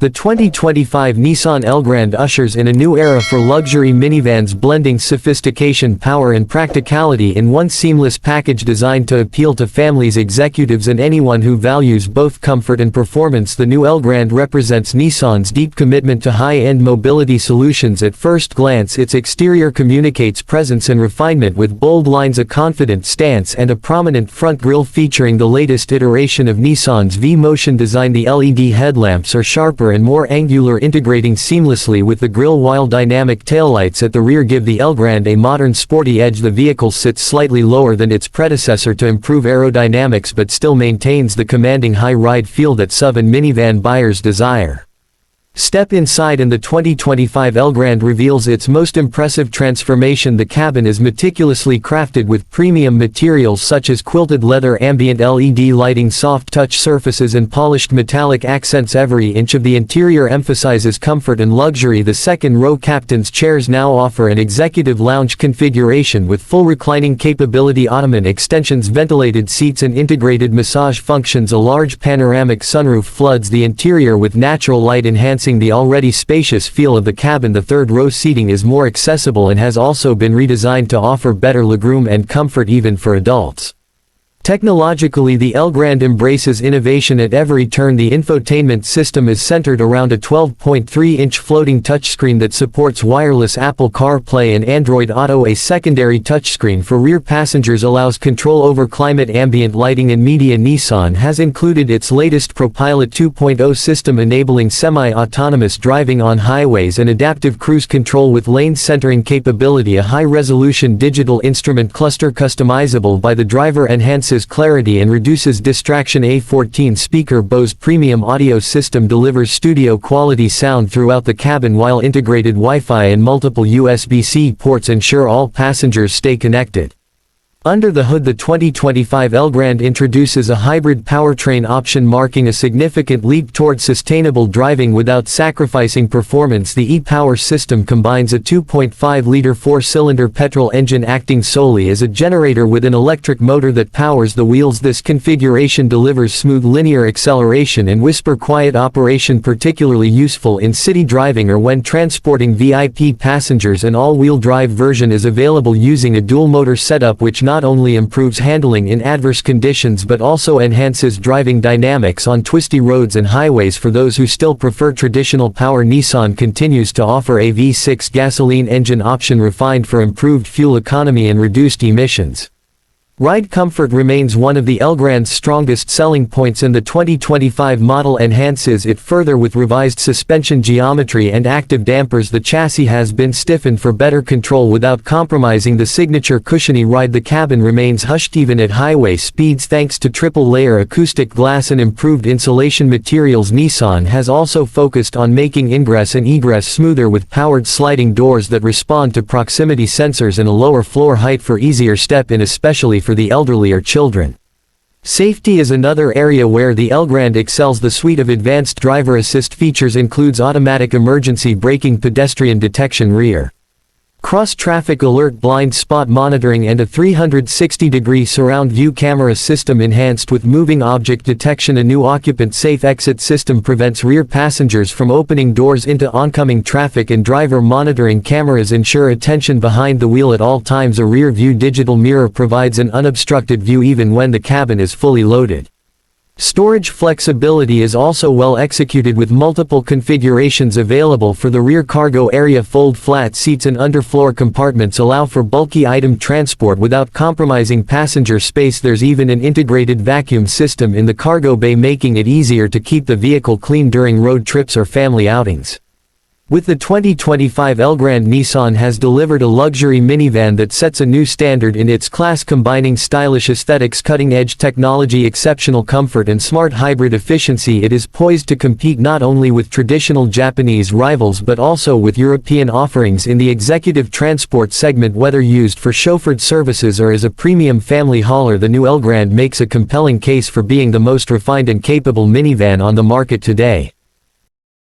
The 2025 Nissan Elgrand ushers in a new era for luxury minivans, blending sophistication, power and practicality in one seamless package designed to appeal to families, executives and anyone who values both comfort and performance. The new Elgrand represents Nissan's deep commitment to high-end mobility solutions. At first glance, its exterior communicates presence and refinement with bold lines, a confident stance and a prominent front grille featuring the latest iteration of Nissan's V-Motion design. The LED headlamps are sharper and more angular, integrating seamlessly with the grille, while dynamic taillights at the rear give the Elgrand a modern sporty edge. The vehicle sits slightly lower than its predecessor to improve aerodynamics but still maintains the commanding high ride feel that sub and minivan buyers desire. Step inside and the 2025 Elgrand reveals its most impressive transformation. The cabin is meticulously crafted with premium materials such as quilted leather, ambient LED lighting, soft touch surfaces and polished metallic accents. Every inch of the interior emphasizes comfort and luxury. The second-row captain's chairs now offer an executive lounge configuration with full reclining capability, ottoman extensions, ventilated seats and integrated massage functions. A large panoramic sunroof floods the interior with natural light, enhancing the already spacious feel of the cabin. The third-row seating is more accessible and has also been redesigned to offer better legroom and comfort even for adults. Technologically, the Elgrand embraces innovation at every turn. The infotainment system is centered around a 12.3-inch floating touchscreen that supports wireless Apple CarPlay and Android Auto. A secondary touchscreen for rear passengers allows control over climate, ambient lighting and media. Nissan has included its latest ProPILOT 2.0 system, enabling semi-autonomous driving on highways and adaptive cruise control with lane centering capability. A high-resolution digital instrument cluster customizable by the driver enhances clarity and reduces distraction. A 14-speaker Bose premium audio system delivers studio-quality sound throughout the cabin, while integrated Wi-Fi and multiple USB-C ports ensure all passengers stay connected. Under the hood, the 2025 Elgrand introduces a hybrid powertrain option, marking a significant leap towards sustainable driving without sacrificing performance. The e-Power system combines a 2.5-liter four-cylinder petrol engine acting solely as a generator with an electric motor that powers the wheels. This configuration delivers smooth linear acceleration and whisper-quiet operation, particularly useful in city driving or when transporting VIP passengers. An all-wheel drive version is available using a dual-motor setup, which not only improves handling in adverse conditions but also enhances driving dynamics on twisty roads and highways. For those who still prefer traditional power, Nissan continues to offer a V6 gasoline engine option refined for improved fuel economy and reduced emissions. Ride comfort remains one of the Elgrand's strongest selling points, and the 2025 model enhances it further with revised suspension geometry and active dampers. The chassis has been stiffened for better control without compromising the signature cushiony ride. The cabin remains hushed even at highway speeds thanks to triple-layer acoustic glass and improved insulation materials. Nissan has also focused on making ingress and egress smoother with powered sliding doors that respond to proximity sensors and a lower floor height for easier step-in, especially for the elderly or children. Safety is another area where the Elgrand excels. The suite of advanced driver assist features includes automatic emergency braking, pedestrian detection, rear cross-traffic alert, blind spot monitoring and a 360-degree surround view camera system enhanced with moving object detection. A new occupant-safe exit system prevents rear passengers from opening doors into oncoming traffic, and driver monitoring cameras ensure attention behind the wheel at all times. A rear-view digital mirror provides an unobstructed view even when the cabin is fully loaded. Storage flexibility is also well executed with multiple configurations available for the rear cargo area. Fold-flat seats and underfloor compartments allow for bulky item transport without compromising passenger space. There's even an integrated vacuum system in the cargo bay, making it easier to keep the vehicle clean during road trips or family outings. With the 2025 Elgrand, Nissan has delivered a luxury minivan that sets a new standard in its class, combining stylish aesthetics, cutting-edge technology, exceptional comfort and smart hybrid efficiency. It is poised to compete not only with traditional Japanese rivals but also with European offerings in the executive transport segment. Whether used for chauffeured services or as a premium family hauler, the new Elgrand makes a compelling case for being the most refined and capable minivan on the market today.